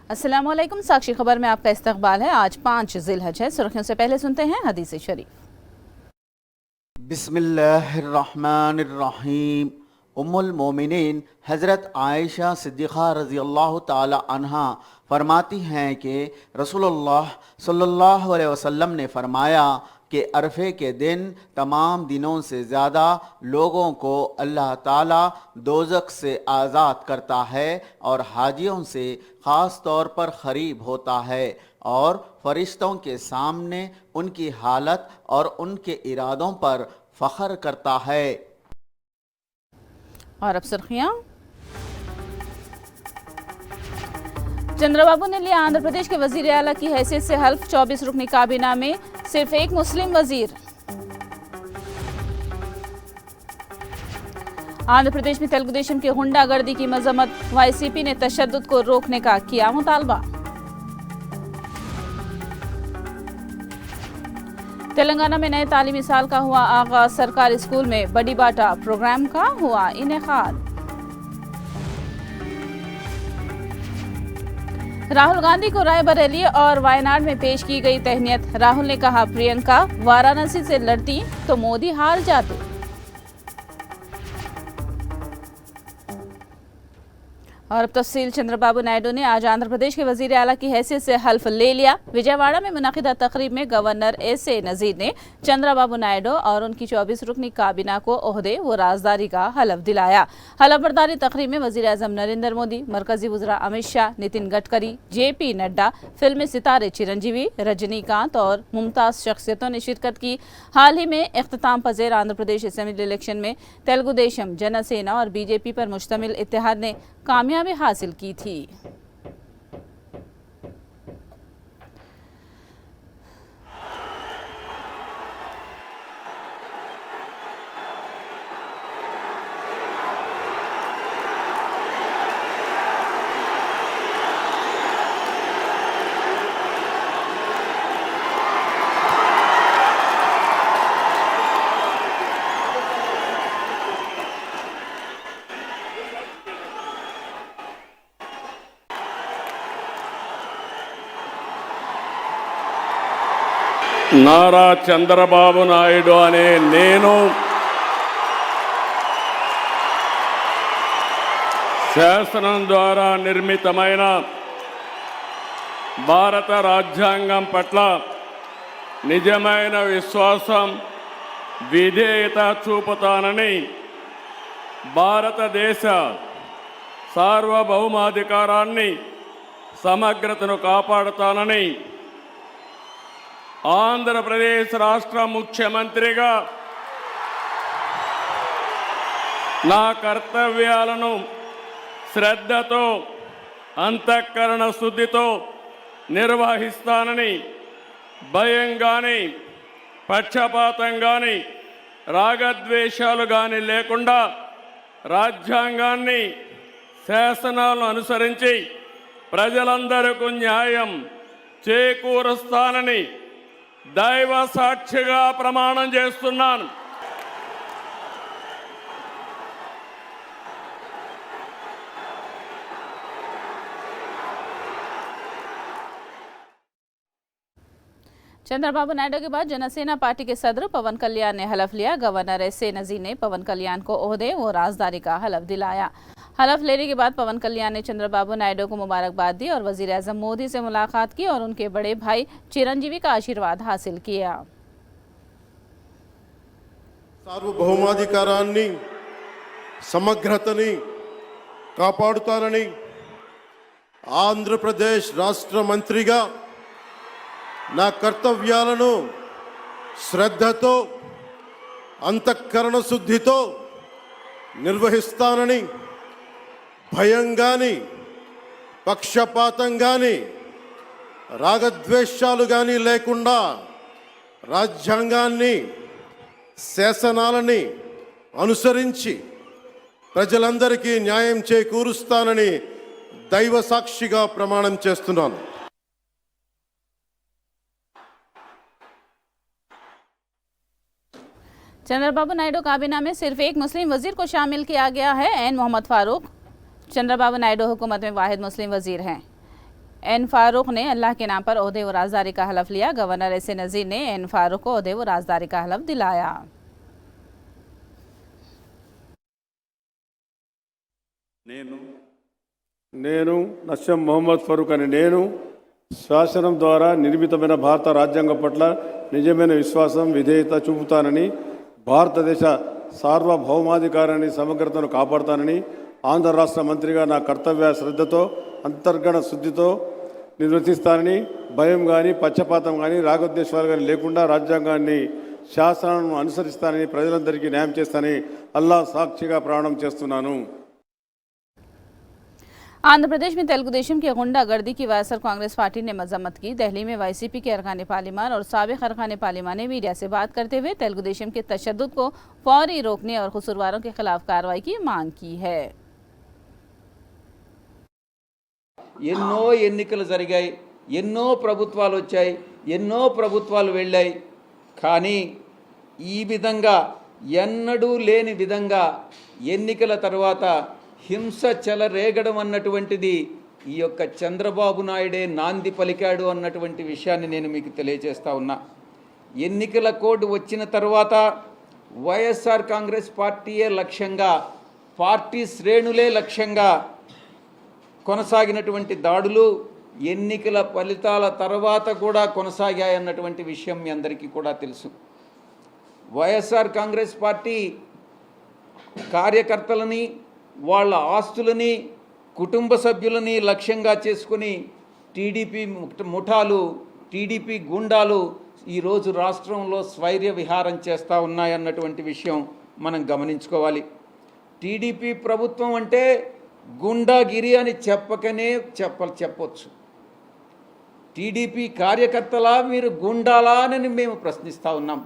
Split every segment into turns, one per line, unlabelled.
अस्सलाम वालेकुम। साक्षी खबर में आपका इस्तकबाल है। आज 5 ज़िलहज है। सुर्खियों से पहले सुनते हैं हदीस शरीफ।
बिस्मिल्लाहिर्रहमानिर्रहीम। उम्मुल मोमिनीन हज़रत आयशा सिद्दीक़ा रज़ी अल्लाह ताला अन्हा फरमाती हैं कि रसूलुल्लाह सल्लल्लाहु अलैहि वसल्लम ने फरमाया कि अरफे के दिन तमाम दिनों से ज़्यादा लोगों को अल्लाह ताला दोज़ख से आज़ाद करता है और हाजियों से ख़ास तौर पर ख़रीब होता है और फ़रिश्तों के सामने उनकी हालत और उनके इरादों पर फ़ख्र करता है।
और अब सुर्खियाँ। चंद्रबाबू ने लिया आंध्र प्रदेश के वजीर आला की हैसियत से हल्फ। 24 रुकनी काबीना में सिर्फ एक मुस्लिम वजीर। आंध्र प्रदेश में तेलुगु देशम की गुंडागर्दी की मजम्मत। वाईसीपी ने तशद्दुद को रोकने का किया मुतालबा। तेलंगाना में नए तालीमी साल का हुआ आगाज। सरकारी स्कूल में बड़ी बाटा प्रोग्राम का हुआ इनेकाद। राहुल गांधी को रायबरेली और वायनाड में पेश की गई तहनीत। राहुल ने कहा, प्रियंका वाराणसी से लड़ती तो मोदी हार जाते। और अब तफसील। चंद्रबाबू नायडू ने आज आंध्र प्रदेश के वजीर आला की हैसियत से हल्फ ले लिया। विजयवाड़ा में मुनक़िदा तकरीब में गवर्नर एस.ए. नज़ीर ने चंद्रबाबू नायडू और उनकी 24 रुकनी काबीना को ओहदे व राजदारी का हलफ दिलाया। हलफ बर्दारी तकरीब में वज़ीर आज़म नरेंद्र मोदी, मरकजी वज़रा अमित शाह, नितिन गडकरी, जे.पी. नड्डा, फिल्मी सितारे चिरंजीवी, रजनीकांत और मुमताज़ शख्सियतों ने शिरकत की। हाल ही में इख्तिताम पज़ीर आंध्र प्रदेश असेंबली इलेक्शन में तेलुगु देशम, जनसेना और बीजेपी पर मुश्तमिल इत्तेहाद ने कामयाबी हासिल की थी।
నారా చంద్రబాబు నాయుడు అనే నేను శాసనం ద్వారా నిర్మితమైన భారత రాజ్యాంగం పట్ల నిజమైన విశ్వాసం, విధేయత చూపుతానని, భారతదేశ సార్వభౌమాధికారాన్ని, సమగ్రతను కాపాడుతానని ఆంధ్రప్రదేశ్ రాష్ట్ర ముఖ్యమంత్రిగా నా కర్తవ్యాలను శ్రద్ధతో, అంతఃకరణ శుద్ధితో నిర్వహిస్తానని, భయం కానీ, పక్షపాతం కానీ, రాగద్వేషాలు కానీ లేకుండా రాజ్యాంగాన్ని, శాసనాలను అనుసరించి ప్రజలందరికీ న్యాయం చేకూరుస్తానని దైవ సాక్షిగా ప్రమాణం చేస్తున్నాను.
चंद्रबाबू नायडू के बाद जनसेना पार्टी के सदर पवन कल्याण ने हलफ लिया। गवर्नर एस.ए. नज़ीर ने पवन कल्याण को ओहदे व राजदारी का हलफ दिलाया। हलफ लेने के बाद पवन कल्याण ने चंद्रबाबू नायडू को मुबारकबाद दी और वजीर आज़म मोदी से मुलाकात की और उनके बड़े भाई चिरंजीवी का आशीर्वाद हासिल किया।
సార్వభౌమాధికారాన్ని, సమగ్రతని కాపాడుతానని ఆంధ్రప్రదేశ్ రాష్ట్ర మంత్రిగా నా కర్తవ్యాలను శ్రద్ధతో, అంతఃకరణ శుద్ధితో నిర్వహిస్తానని, భయం కానీ, పక్షపాతం కానీ, రాగద్వేషాలు కానీ లేకుండా రాజ్యాంగాన్ని, శాసనాలని అనుసరించి ప్రజలందరికీ న్యాయం చేకూరుస్తానని దైవ సాక్షిగా ప్రమాణం చేస్తున్నాను.
चंद्रबाबू नायडू काबीना में सिर्फ एक मुस्लिम वजीर को शामिल किया गया है। एन मोहम्मद फारूक चंद्रबाबू नायडू हुकूमत में वाहिद मुस्लिम वजीर हैं। एन फारूक ने अल्लाह के नाम पर ओहदे व राजदारी का हलफ लिया। गवर्नर एस ए नजीर ने एन फारूक को ओहदे व राजदारी का हलफ दिलाया।
నేను నస్యం మొహమ్మద్ ఫరూక్ అని నేను శాసనం ద్వారా నిర్మితమైన భారత రాజ్యాంగం పట్ల నిజమైన విశ్వాసం విధేయత చూపుతానని, భారతదేశ సార్వభౌమాధికారాన్ని సమగ్రతను కాపాడుతానని, ఆంధ్ర రాష్ట్ర మంత్రిగా నా కర్తవ్య శ్రద్ధతో అంతర్గత శుద్ధితో నిర్వర్తిస్తానని, భయం కానీ పక్షపాతం కానీ రాగద్వేషాలు కానీ లేకుండా రాజ్యాంగాన్ని శాసనాలను అనుసరిస్తానని, ప్రజలందరికీ న్యాయం చేస్తానని అల్లాహ్ సాక్షిగా ప్రమాణం చేస్తున్నాను।
आंध्र प्रदेश में तेलुगु देशम की गुंडागर्दी की वायएसआर कांग्रेस पार्टी ने मजम्मत की। दिल्ली में वाईसीपी के अरकान पार्लिमान और साबिक अरकान पार्लिमान ने मीडिया से बात करते हुए तेलुगु देशम के तशद्दुद को फौरी रोकने और कसूरवारों के खिलाफ कार्रवाई की मांग की है।
ఎన్నో ఎన్నికలు జరిగాయి, ఎన్నో ప్రభుత్వాలు వచ్చాయి, ఎన్నో ప్రభుత్వాలు వెళ్ళాయి, కానీ ఈ విధంగా ఎన్నడూ లేని విధంగా ఎన్నికల తర్వాత హింస చెలరేగడం అన్నటువంటిది ఈ యొక్క చంద్రబాబు నాయుడే నాంది పలికాడు అన్నటువంటి విషయాన్ని నేను మీకు తెలియజేస్తా ఉన్నా। ఎన్నికల కోడ్ వచ్చిన తర్వాత వైఎస్ఆర్ కాంగ్రెస్ పార్టీయే లక్ష్యంగా, పార్టీ శ్రేణులే లక్ష్యంగా కొనసాగినటువంటి దాడులు ఎన్నికల ఫలితాల తర్వాత కూడా కొనసాగాయన్నటువంటి విషయం మీ అందరికీ కూడా తెలుసు। వైఎస్ఆర్ కాంగ్రెస్ పార్టీ కార్యకర్తలని, వాళ్ళ ఆస్తులని, కుటుంబ సభ్యులని లక్ష్యంగా చేసుకుని టీడీపీ ముఠాలు, టీడీపీ గుండాలు ఈరోజు రాష్ట్రంలో స్వైర్య విహారం చేస్తూ ఉన్నాయన్నటువంటి విషయం మనం గమనించుకోవాలి। టీడీపీ ప్రభుత్వం అంటే గుండాగిరి అని చెప్పొచ్చు। టీడీపీ కార్యకర్తలా మీరు గుండాలా అని మేము ప్రశ్నిస్తూ ఉన్నాం।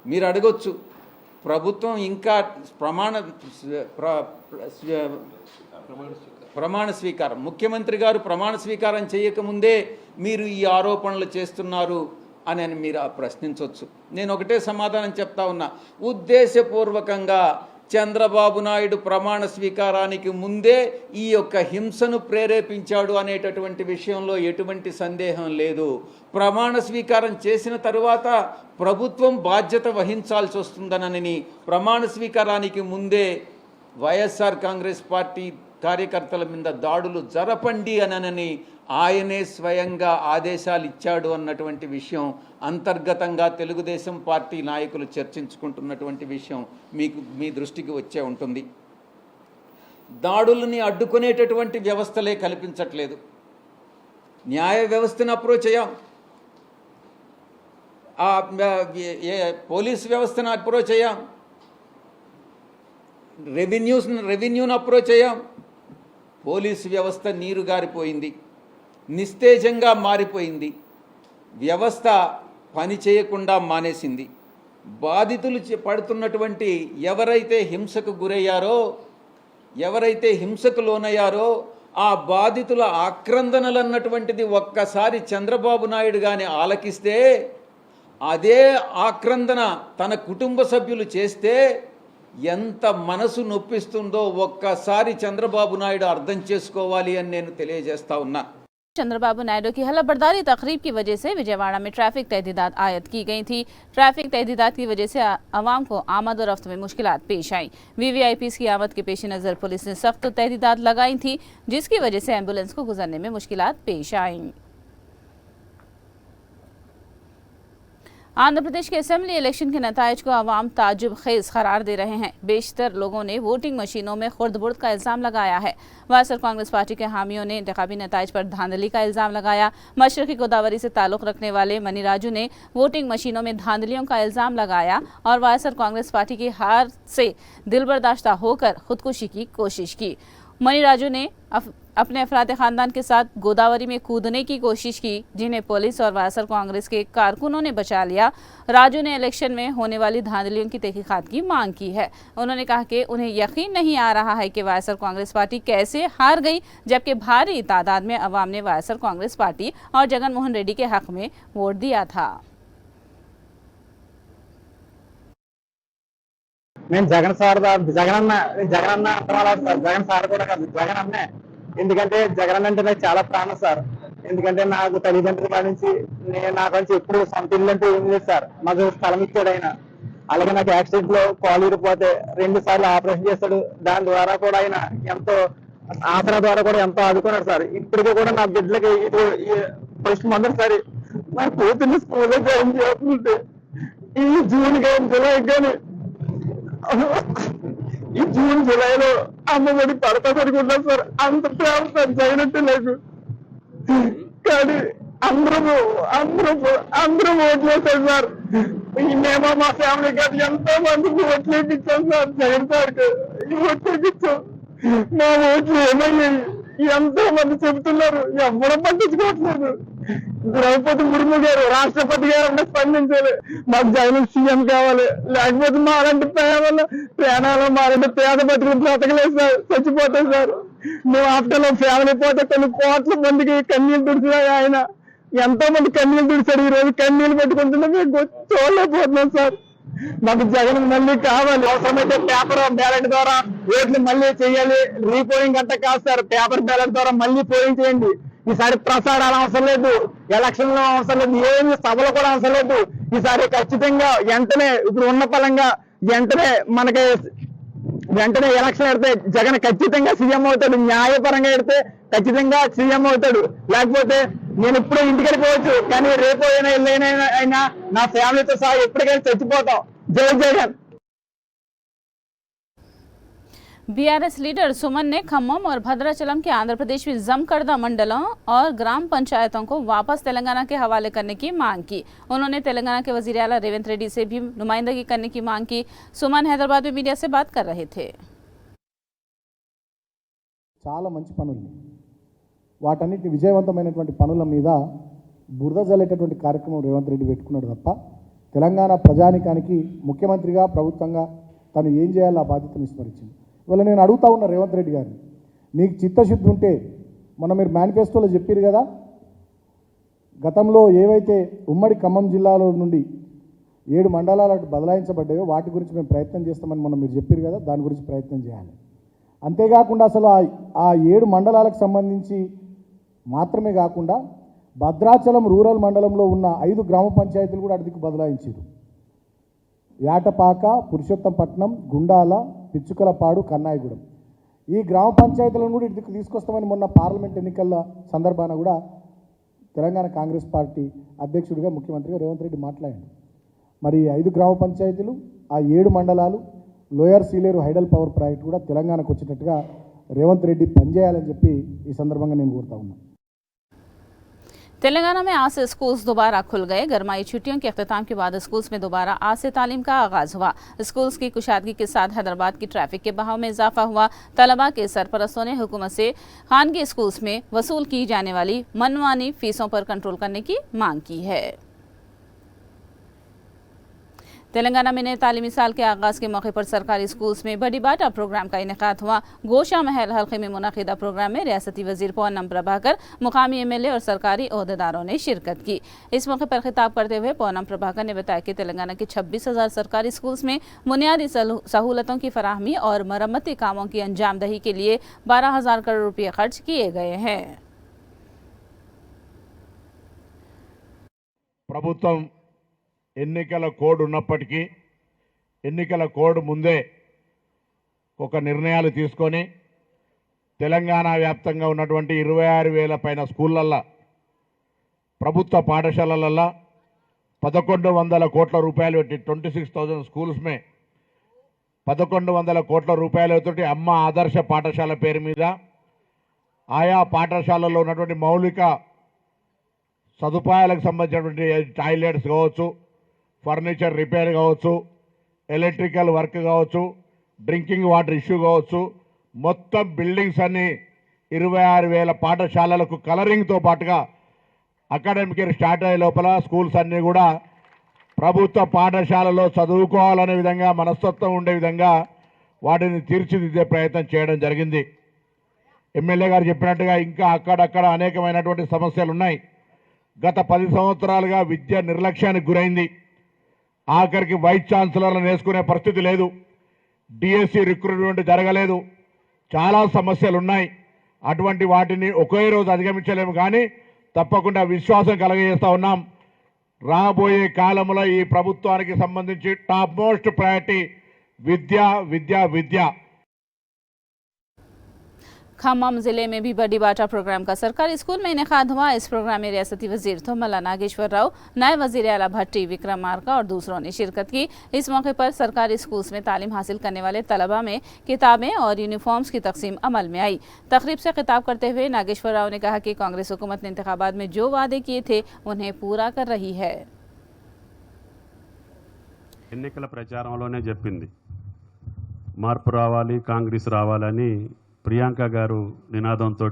మీరు అడగొచ్చు, ప్రభుత్వం ఇంకా ప్రమాణ స్వీకారం ముఖ్యమంత్రి గారు ప్రమాణ స్వీకారం చేయకముందే మీరు ఈ ఆరోపణలు చేస్తున్నారు అని మీరు ప్రశ్నించవచ్చు। నేను ఒకటే సమాధానం చెప్తా ఉన్నా, ఉద్దేశపూర్వకంగా చంద్రబాబు నాయుడు ప్రమాణ స్వీకారానికి ముందే ఈ యొక్క హింసను ప్రేరేపించాడు అనేటటువంటి విషయంలో ఎటువంటి సందేహం లేదు। ప్రమాణ స్వీకారం చేసిన తరువాత ప్రభుత్వం బాధ్యత వహించాల్సి వస్తుందనని ప్రమాణ స్వీకారానికి ముందే వైఎస్ఆర్ కాంగ్రెస్ పార్టీ కార్యకర్తల మీద దాడులు జరపండి అనని ఆయనే స్వయంగా ఆదేశాలు ఇచ్చాడు అన్నటువంటి విషయం అంతర్గతంగా తెలుగుదేశం పార్టీ నాయకులు చర్చించుకుంటున్నటువంటి విషయం మీ దృష్టికి వచ్చే ఉంటుంది। దాడులని అడ్డుకునేటటువంటి వ్యవస్థలే కల్పించట్లేదు। న్యాయ వ్యవస్థను అప్రోచ్ అయ్యాం, పోలీస్ వ్యవస్థను అప్రోచ్ అయ్యాం, రెవెన్యూను అప్రోచ్ అయ్యాం। పోలీసు వ్యవస్థ నీరు గారిపోయింది, నిస్తేజంగా మారిపోయింది, వ్యవస్థ పని చేయకుండా మానేసింది। బాధితులు పడుతున్నటువంటి ఎవరైతే హింసకు గురయ్యారో, ఎవరైతే హింసకు లోనయ్యారో ఆ బాధితుల ఆక్రందనలు అన్నటువంటిది ఒక్కసారి చంద్రబాబు నాయుడు గాని ఆలకిస్తే, అదే ఆక్రందన తన కుటుంబ సభ్యులు చేస్తే ఎంత మనసు నొప్పిస్తుందో ఒక్కసారి చంద్రబాబు నాయుడు అర్థం చేసుకోవాలి అని నేను తెలియజేస్తా ఉన్నా।
चंद्रबाबू नायडू की हलफबरदारी तकरीब की वजह से विजयवाड़ा में ट्रैफिक तहदीदात आयद की गई थी। ट्रैफिक तहदीदात की वजह से आवाम को आमद और रफ्त में मुश्किलात पेश आई। वीवीआईपीज़ की आमद के पेश नज़र पुलिस ने सख्त तहदीदात लगाई थी, जिसकी वजह से एम्बुलेंस को गुजरने में मुश्किलात पेश आई। आंध्र प्रदेश के असेंबली इलेक्शन के नतायज को अवाम ताजुब खेज करार दे रहे हैं। बेशतर लोगों ने वोटिंग मशीनों में खुर्द-बुर्द का इल्ज़ाम लगाया है। वायएसआर कांग्रेस पार्टी के हामियों ने इंतखाबी नतायज पर धांधली का इल्ज़ाम लगाया। मशरक़ी गोदावरी से ताल्लुक़ रखने वाले मनी राजू ने वोटिंग मशीनों में धांधलियों का इल्ज़ाम लगाया और वायएसआर कांग्रेस पार्टी की हार से दिलबर्दाश्ता होकर खुदकुशी की कोशिश की। मनी राजू ने अपने अफराद खानदान के साथ गोदावरी में कूदने की कोशिश की, जिन्हें पुलिस और वायएसआर कांग्रेस के कारकुनों ने बचा लिया। राजू ने इलेक्शन में होने वाली धांधलियों की तहकीकात की मांग की है। उन्होंने कहा कि उन्हें यकीन नहीं आ रहा है कि वायएसआर कांग्रेस पार्टी कैसे हार गई, जबकि भारी तादाद में अवाम ने वायएसआर कांग्रेस पार्टी और जगन मोहन रेड्डी के हक में वोट दिया था।
నేను జగన్ సార్ జగన్ సార్ కూడా కాదు, జగన్ అన్నే। ఎందుకంటే జగన్ అంటే నాకు చాలా ప్రాణం సార్। ఎందుకంటే నాకు తల్లిదండ్రుల కాడ నుంచి నాకు నుంచి ఎప్పుడు సొంత ఇల్లు అంటే ఏం లేదు సార్. మాకు స్థలం ఇచ్చాడు ఆయన. అలాగే నాకు యాక్సిడెంట్ లో కాలు ఇరిపోతే 2 సార్లు ఆపరేషన్ చేస్తాడు. దాని ద్వారా కూడా ఆయన ఎంతో ఆసరా ద్వారా కూడా ఎంతో ఆదుకున్నాడు సార్. ఇప్పటికీ కూడా నా బిడ్డలకి ఫస్ట్ మొదటిసారి నా కూతుర్ని స్కూల్లో జాయిన్ చేస్తుంటే ఈ జూన్ కానీ జూలై కానీ ఈ జూన్ జూలైలో అమ్మఒడి పడతా సరిగ్గా సార్. అంత ప్రేమ సార్ జగనంటే నాకు. కానీ అందరూ ఓట్లేసారు సార్. మేము మా ఫ్యామిలీ కానీ ఎంతో మందికి ఓట్లు వేయించాం సార్. జగన్ సార్కి ఓట్లు వేయించాం. మా ఓట్లు ఏమయ్యాయి ఎంతో మంది చెబుతున్నారు, ఎవరు పట్టించుకోవట్లేదు. ద్రౌపది ముర్ము గారు రాష్ట్రపతి గారు స్పందించాలి. మాకు జగన్ సీఎం కావాలి, లేకపోతే మాలాంటి ప్రాణాలు మాలాంటి పేద బతుకులు బ్రతకలేదు సార్, చచ్చిపోతాయి సార్. మేము ఆఫ్టర్ ఫ్యామిలీ పోతే కొన్ని కోట్ల మందికి కన్నీళ్ళు తుడిచాయి ఆయన. ఎంతో మంది కన్నీళ్ళు తుడిచాడు. ఈ రోజు కన్నీళ్ళు పెట్టుకుంటున్నా మేము చూడలేకపోతున్నాం సార్. మాకు జగన్ మళ్ళీ కావాలి. అవసరమైతే పేపర్ బ్యాలెట్ ద్వారా ఓట్లు మళ్ళీ చేయాలి. రీపోలింగ్ అంటే కాదు సార్, పేపర్ బ్యాలెట్ ద్వారా మళ్ళీ పోలింగ్ చేయండి. ఈసారి ప్రసారాలు అవసరం లేదు, ఎలక్షన్ లో అవసరం లేదు, ఏమి సభలు కూడా అవసరం లేదు. ఈసారి ఖచ్చితంగా వెంటనే ఇప్పుడు ఉన్న పరంగా వెంటనే ఎలక్షన్ పెడితే జగన్ ఖచ్చితంగా సీఎం అవుతాడు. న్యాయపరంగా పెడితే ఖచ్చితంగా సీఎం అవుతాడు. లేకపోతే నేను ఇప్పుడే ఇంటికి వెళ్ళిపోవచ్చు, కానీ రేపు అయినా నా ఫ్యామిలీతో సహా ఎప్పటికైనా చచ్చిపోతాం. జై జగన్.
बीआरएस लीडर सुमन ने खम्मम और भद्राचलम के आंध्र प्रदेश में जमकड़दा मंडलों और ग्राम पंचायतों को वापस तेलंगाना के हवाले करने की मांग की। उन्होंने तेलंगाना के वजीर आला रेवंत रेड्डी से भी नुमाइंदगी करने की मांग की। सुमन हैदराबाद में मीडिया से बात कर रहे थे।
చాలా మంచి పనులు, వాటన్నిటి విజయవంతమైనటువంటి పనుల మీద బురద జల్లేటటువంటి కార్యక్రమం రేవంత్ రెడ్డి పెట్టుకున్నాడు తప్ప తెలంగాణ ప్రజానికానికి ముఖ్యమంత్రిగా ప్రభుత్వంగా తను ఏం చేయాలో ఆ బాధ్యతను విస్మరించింది. ఇవాళ నేను అడుగుతా ఉన్న రేవంత్ రెడ్డి గారిని, నీకు చిత్తశుద్ధి ఉంటే మొన్న మీరు మేనిఫెస్టోలో చెప్పారు కదా, గతంలో ఏవైతే ఉమ్మడి ఖమ్మం జిల్లాలో నుండి 7 మండలాలకు బదలాయించబడ్డాయో వాటి గురించి మేము ప్రయత్నం చేస్తామని మొన్న మీరు చెప్పారు కదా, దాని గురించి ప్రయత్నం చేయాలి. అంతేకాకుండా అసలు ఆ 7 మండలాలకు సంబంధించి మాత్రమే కాకుండా భద్రాచలం రూరల్ మండలంలో ఉన్న 5 గ్రామ పంచాయతీలు కూడా అటుదిక్కు బదలాయించారు. యాటపాక, పురుషోత్తంపట్నం, గుండాల, పిచ్చుకలపాడు, కన్నాయిగూడెం ఈ గ్రామ పంచాయతీలను కూడా ఇటుదిక్కు తీసుకొస్తామని మొన్న పార్లమెంట్ ఎన్నికల సందర్భాన కూడా తెలంగాణ కాంగ్రెస్ పార్టీ అధ్యక్షుడిగా ముఖ్యమంత్రిగా రేవంత్ రెడ్డి మాట్లాడాడు. మరి 5 గ్రామ పంచాయతీలు, ఆ 7 మండలాలు, lower Sileru hydel power project కూడా తెలంగాణకు వచ్చేటట్టుగా రేవంత్ రెడ్డి పనిచేయాలని చెప్పి ఈ సందర్భంగా నేను కోరుతా ఉన్నాను.
तेलंगाना में आज से स्कूल्स दोबारा खुल गए। गरमाई छुट्टियों के अख्तिताम के बाद स्कूल्स में दोबारा आज से तालीम का आगाज हुआ। स्कूल्स की कुशादगी के साथ हैदराबाद की ट्रैफिक के बहाव में इजाफा हुआ। तलबा के सरपरस्तों ने हुकूमत से खानगी स्कूल्स में वसूल की जाने वाली मनमानी फीसों पर कंट्रोल करने की मांग की है। तेलंगाना में नए तालीमी साल के आगाज के मौके पर सरकारी स्कूल्स में बड़ी बाटा प्रोग्राम का इनेकाद हुआ। गोशा महल हल्के में मुनाकिदा प्रोग्राम में रियासती वजीर पूनम प्रभाकर, मुकामी एमएलए और सरकारी ओहदेदारों ने शिरकत की। इस मौके पर खिताब करते हुए पूनम प्रभाकर ने बताया कि तेलंगाना के 26,000 सरकारी स्कूल्स में बुनियादी सहूलतों की फराहमी और मरम्मती कामों की अंजामदही के लिए 12,000 करोड़ रुपये खर्च किए गए हैं।
ప్రభుత్వం ఎన్నికల కోడ్ ఉన్నప్పటికీ ఎన్నికల కోడ్ ముందే ఒక నిర్ణయాలు తీసుకొని తెలంగాణ వ్యాప్తంగా ఉన్నటువంటి 26,000 పైన స్కూళ్ళల్లో ప్రభుత్వ పాఠశాలలలో 1,100 కోట్ల రూపాయలు పెట్టి 26,000 స్కూల్స్ में 1,100 కోట్ల రూపాయలతోటి అమ్మ ఆదర్శ పాఠశాల పేరు మీద ఆయా పాఠశాలలో ఉన్నటువంటి మౌలిక సదుపాయాలకు సంబంధించినటువంటి టాయిలెట్స్ కావచ్చు, ఫర్నిచర్ రిపేర్ కావచ్చు, ఎలక్ట్రికల్ వర్క్ కావచ్చు, డ్రింకింగ్ వాటర్ ఇష్యూ కావచ్చు, మొత్తం బిల్డింగ్స్ అన్ని 26,000 పాఠశాలలకు కలరింగ్తో పాటుగా అకాడమిక్ ఇయర్ స్టార్ట్ అయ్యే లోపల స్కూల్స్ అన్నీ కూడా ప్రభుత్వ పాఠశాలలో చదువుకోవాలనే విధంగా మనస్తత్వం ఉండే విధంగా వాటిని తీర్చిదిద్దే ప్రయత్నం చేయడం జరిగింది. ఎమ్మెల్యే గారు చెప్పినట్టుగా ఇంకా అక్కడక్కడ అనేకమైనటువంటి సమస్యలు ఉన్నాయి. గత 10 సంవత్సరాలుగా విద్య నిర్లక్ష్యానికి గురైంది. ఆఖరికి వైస్ ఛాన్సలర్లను వేసుకునే పరిస్థితి లేదు. డిఎస్సి రిక్రూట్మెంట్ జరగలేదు. చాలా సమస్యలు ఉన్నాయి. అటువంటి వాటిని ఒకే రోజు అధిగమించలేము, కానీ తప్పకుండా విశ్వాసం కలగజేస్తా ఉన్నాం. రాబోయే కాలంలో ఈ ప్రభుత్వానికి సంబంధించి టాప్ మోస్ట్ ప్రయారిటీ విద్య విద్య విద్య.
खम्मम जिले में भी बड़ी बाटा प्रोग्राम का सरकारी स्कूल में इनेकाद हुआ। इस प्रोग्राम में रियासती वजीर थोमला नागेश्वर राव, नायब वजीर आला भट्टी विक्रम मार्का और दूसरों ने शिरकत की। इस मौके पर सरकारी स्कूल्स में तालीम हासिल करने वाले तलबा में किताबें और यूनिफॉर्म्स की तकसीम अमल में आई। तकरीब से खिताब करते हुए नागेश्वर राव ने कहा कि कांग्रेस हुकूमत ने इंतखाबात में जो वादे किए थे उन्हें पूरा कर रही है।
ఎన్నికల ప్రచారంలోనే చెప్పింది మార్పు రావాలి, కాంగ్రెస్ రావాలని. ప్రియాంక గారు నినాదంతో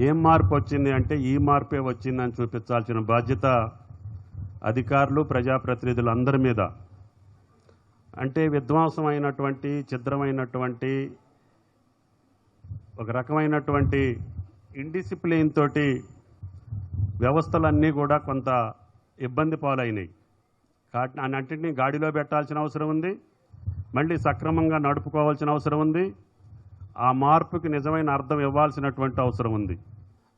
ఏం మార్పు వచ్చింది అంటే ఈ మార్పే వచ్చిందని చూపించాల్సిన బాధ్యత అధికారులు, ప్రజాప్రతినిధులు అందరి మీద. అంటే విధ్వంసమైనటువంటి, ఛిద్రమైనటువంటి, ఒక రకమైనటువంటి ఇండిసిప్లిన్ తోటి వ్యవస్థలన్నీ కూడా కొంత ఇబ్బంది పాలైనాయి. అన్నింటినీ గాడిలో పెట్టాల్సిన అవసరం ఉంది, మళ్ళీ సక్రమంగా నడుపుకోవాల్సిన అవసరం ఉంది, ఆ మార్పుకి నిజమైన అర్థం ఇవ్వాల్సినటువంటి అవసరం ఉంది.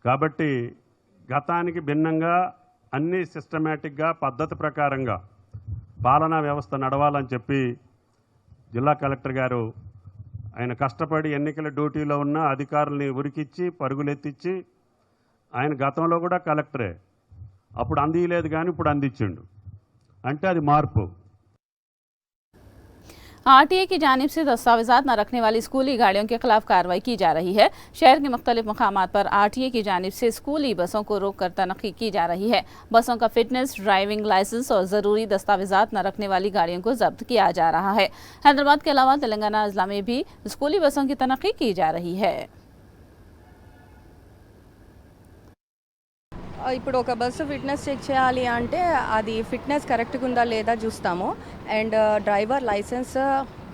కాబట్టి గతానికి భిన్నంగా అన్ని సిస్టమేటిక్గా, పద్ధతి ప్రకారంగా పాలనా వ్యవస్థ నడవాలని చెప్పి జిల్లా కలెక్టర్ గారు ఆయన కష్టపడి ఎన్నికల డ్యూటీలో ఉన్న అధికారుల్ని ఉరికిచ్చి పరుగులెత్తిచ్చి, ఆయన గతంలో కూడా కలెక్టరే, అప్పుడు అందియలేదు కానీ ఇప్పుడు అందించిండు. అంటే అది మార్పు.
आरटीए की जानिब से दस्तावेजात न रखने वाली स्कूली गाड़ियों के खिलाफ कार्रवाई की जा रही है। शहर के मुख्तलिफ मकामात पर आरटीए की जानिब से स्कूली बसों को रोक कर तनखी की जा रही है। बसों का फिटनेस, ड्राइविंग लाइसेंस और ज़रूरी दस्तावेजात न रखने वाली गाड़ियों को जब्त किया जा रहा है। हैदराबाद के अलावा तेलंगाना अजला में भी स्कूली बसों की तनखी की जा रही है।
ఇప్పుడు ఒక బస్సు ఫిట్నెస్ చెక్ చేయాలి అంటే అది ఫిట్నెస్ కరెక్ట్గా ఉందా లేదా చూస్తాము. And driver licence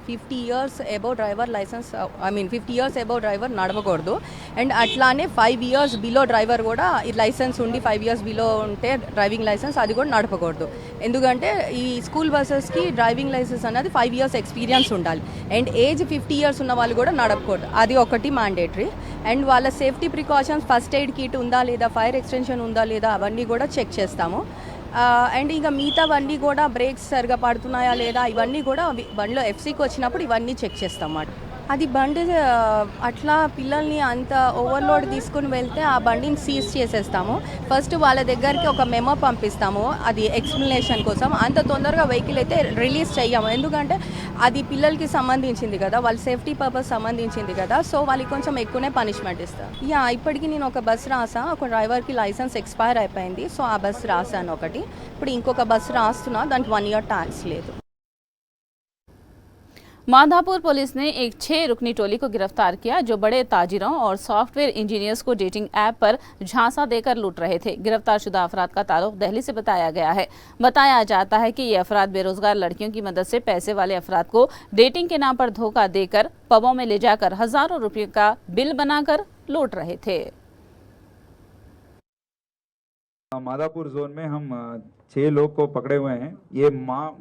50 years above driver licence, 50 years above driver నడవకూడదు. అండ్ అట్లానే 5 years బిలో డ్రైవర్ కూడా ఈ లైసెన్స్ ఉండి 5 years బిలో ఉంటే డ్రైవింగ్ లైసెన్స్ అది కూడా నడపకూడదు. ఎందుకంటే ఈ స్కూల్ బస్సెస్కి డ్రైవింగ్ లైసెన్స్ అనేది 5 years ఎక్స్పీరియన్స్ ఉండాలి. అండ్ ఏజ్ 50 years ఉన్న వాళ్ళు కూడా నడపకూడదు, అది ఒకటి మ్యాండేటరీ. అండ్ వాళ్ళ safety precautions, first aid kit ఉందా లేదా, ఫైర్ ఎక్స్టెన్షన్ ఉందా లేదా, అవన్నీ కూడా చెక్ చేస్తాము. అండ్ ఇంకా మిగతావన్నీ కూడా బ్రేక్స్ సరిగా పడుతున్నాయా లేదా, ఇవన్నీ కూడా బండిలో ఎఫ్సీకి వచ్చినప్పుడు ఇవన్నీ చెక్ చేస్తాం అన్నమాట. అది బండి అట్లా పిల్లల్ని అంత ఓవర్లోడ్ తీసుకుని వెళ్తే ఆ బండిని సీజ్ చేసేస్తాము. ఫస్ట్ వాళ్ళ దగ్గరికి ఒక మెమో పంపిస్తాము, అది ఎక్స్ప్లెనేషన్ కోసం. అంత తొందరగా వెహికల్ అయితే రిలీజ్ చెయ్యము, ఎందుకంటే అది పిల్లలకి సంబంధించింది కదా, వాళ్ళ సేఫ్టీ పర్పస్ సంబంధించింది కదా. సో వాళ్ళకి కొంచెం ఎక్కువనే పనిష్మెంట్ ఇస్తాం. ఇప్పటికీ నేను ఒక బస్సు రాసా, ఒక డ్రైవర్కి లైసెన్స్ ఎక్స్పైర్ అయిపోయింది, సో ఆ బస్సు రాసాను ఒకటి. ఇప్పుడు ఇంకొక బస్సు రాస్తున్నా, దానికి 1 year ట్యాక్స్ లేదు.
माधापुर पुलिस ने एक 6 रुकनी टोली को गिरफ्तार किया जो बड़े ताजिरों और सॉफ्टवेयर इंजीनियर्स को डेटिंग ऐप पर झांसा देकर लूट रहे थे। गिरफ्तार शुदा अफराद का ताल्लुक दिल्ली से बताया गया है। बताया जाता है कि ये अफराद बेरोजगार लड़कियों की मदद से पैसे वाले अफराद को डेटिंग के नाम पर धोखा देकर पबों में ले जाकर हजारों रुपयों का बिल बनाकर लूट रहे थे।
माधापुर जोन में हम 6 लोग को पकड़े हुए हैं। ये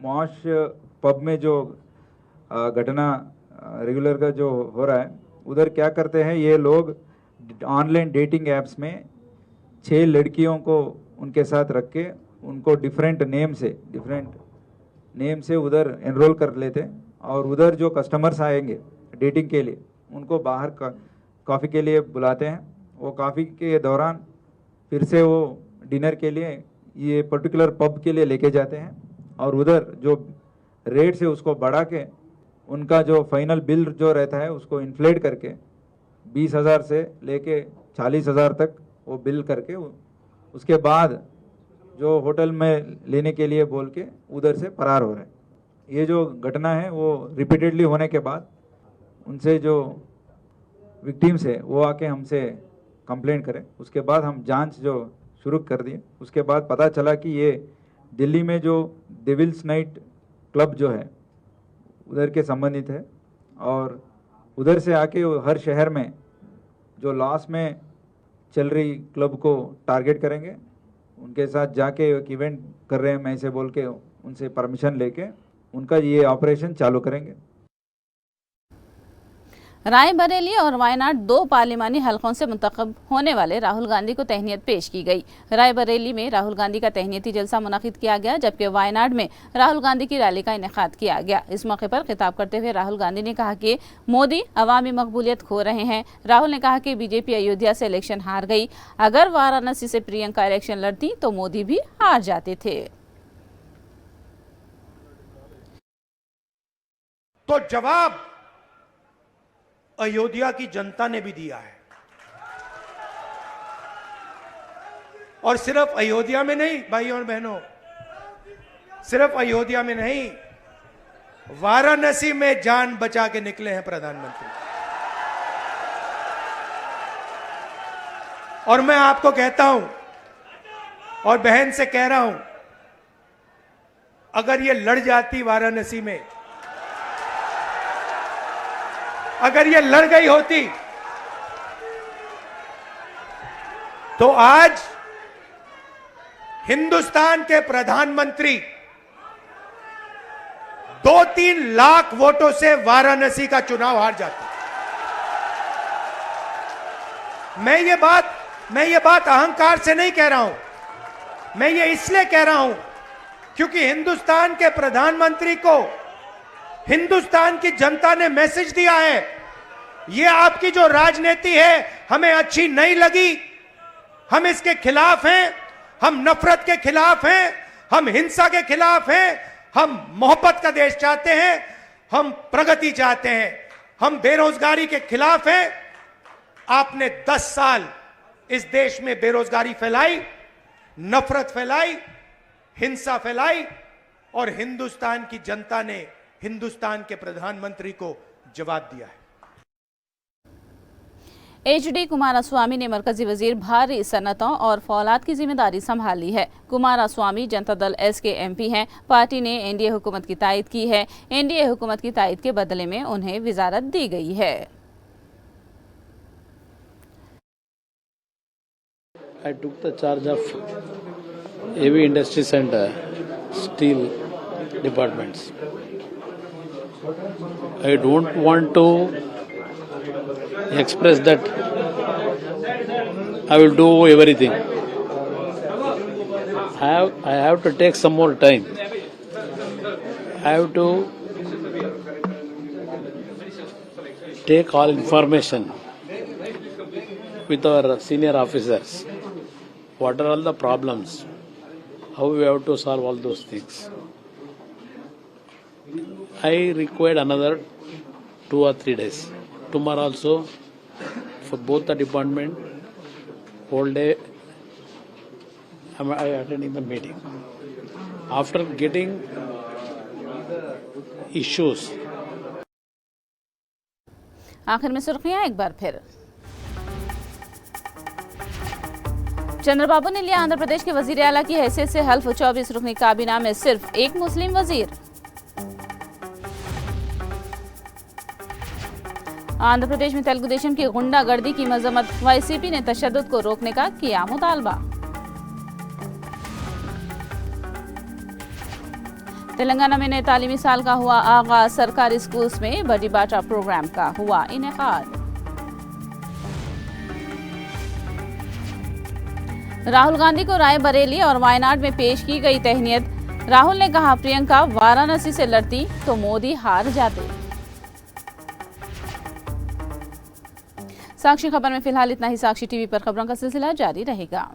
मॉश पब में जो घटना रेगुलर का जो हो रहा है, उधर क्या करते हैं ये लोग, ऑनलाइन डेटिंग ऐप्स में 6 लड़कियों को उनके साथ रख के उनको डिफरेंट नेम से उधर एनरोल कर लेते, और उधर जो कस्टमर्स आएंगे डेटिंग के लिए उनको बाहर कॉफ़ी के लिए बुलाते हैं। वो कॉफ़ी के दौरान फिर से वो डिनर के लिए ये पर्टिकुलर पब के लिए लेके जाते हैं, और उधर जो रेट से उसको बढ़ा के उनका जो फाइनल बिल जो रहता है उसको इन्फ्लेट करके 20,000 से लेके 40,000 तक वो बिल करके उसके बाद जो होटल में लेने के लिए बोल के उधर से फरार हो रहे हैं। ये जो घटना है वो रिपीटेडली होने के बाद उनसे जो विक्टिम्स है वो आके हमसे कंप्लेंट करें, उसके बाद हम जांच जो शुरू कर दिए। उसके बाद पता चला कि ये दिल्ली में जो डेविल्स नाइट क्लब जो है उधर के संबंधित है, और उधर से आके हर शहर में जो लॉस में चल रही क्लब को टारगेट करेंगे, उनके साथ जाके एक इवेंट कर रहे हैं मैं ऐसे बोल के उनसे परमिशन लेके उनका ये ऑपरेशन चालू करेंगे।
रायबरेली और वायनाड दो पार्लिमानी हलकों से मुंतखब होने वाले राहुल गांधी को तहनीत पेश की गई। रायबरेली में राहुल गांधी का तहनीती जलसा मुनाकिद किया गया, जबकि वायनाड में राहुल गांधी की रैली का इनेकाद किया गया। इस मौके पर खिताब करते हुए राहुल गांधी ने कहा कि मोदी अवामी मकबूलियत खो रहे हैं। राहुल ने कहा कि बीजेपी अयोध्या से इलेक्शन हार गई। अगर वाराणसी से प्रियंका इलेक्शन लड़ती तो मोदी भी हार जाते थे।
तो जवाब अयोध्या की जनता ने भी दिया है, और सिर्फ अयोध्या में नहीं भाइयों और बहनों, सिर्फ अयोध्या में नहीं, वाराणसी में जान बचा के निकले हैं प्रधानमंत्री। और मैं आपको कहता हूं और बहन से कह रहा हूं, अगर ये लड़ जाती वाराणसी में, अगर ये लड़ गई होती, तो आज हिंदुस्तान के प्रधानमंत्री 2-3 लाख वोटों से वाराणसी का चुनाव हार जाते। मैं ये बात अहंकार से नहीं कह रहा हूं, मैं ये इसलिए कह रहा हूं क्योंकि हिंदुस्तान के प्रधानमंत्री को हिंदुस्तान की जनता ने मैसेज दिया है, ये आपकी जो राजनीति है हमें अच्छी नहीं लगी, हम इसके खिलाफ हैं, हम नफरत के खिलाफ हैं, हम हिंसा के खिलाफ हैं, हम मोहब्बत का देश चाहते हैं, हम प्रगति चाहते हैं, हम बेरोजगारी के खिलाफ हैं। आपने 10 साल इस देश में बेरोजगारी फैलाई, नफरत फैलाई, हिंसा फैलाई, और हिंदुस्तान की जनता ने हिंदुस्तान के प्रधानमंत्री को जवाब दिया है।
HD कुमारस्वामी ने मरकजी वजीर भारी सनतों और फौलाद की जिम्मेदारी संभाली है। कुमारस्वामी जनता दल एस के MP हैं। पार्टी ने NDA हुकूमत की तायद की है। NDA हुकूमत की तायद के बदले में उन्हें विजारत दी गई है।
I took the charge of heavy industries and steel departments. I don't want to express that I will do everything. I have to take some more time. I have to take all information with our senior officers. What are all the problems? How we have to solve all those things. I required another 2 or 3 days. Tomorrow also, for both the department, whole day I attending the meeting. After getting issues.
आखिर में सुर्खियां एक बार फिर। चंद्रबाबू ने लिया आंध्र प्रदेश के वजीर आला की हैसियत से हल्फ। 24 रुकनी काबीना में सिर्फ एक मुस्लिम वजीर। आंध्र प्रदेश में तेलुगु देशम की गुंडागर्दी की मजम्मत। YCP ने तशद्दुद को रोकने का किया मुतालबा। तेलंगाना में नए तालीमी साल का हुआ आगाज। सरकारी स्कूल्स में बड़ी बाटा प्रोग्राम का हुआ इनेकाद। राहुल गांधी को रायबरेली और वायनाड में पेश की गई तहनीत। राहुल ने कहा प्रियंका वाराणसी से लड़ती तो मोदी हार जाते। साक्षी खबर में फिलहाल इतना ही। साक्षी टीवी पर खबरों का सिलसिला जारी रहेगा।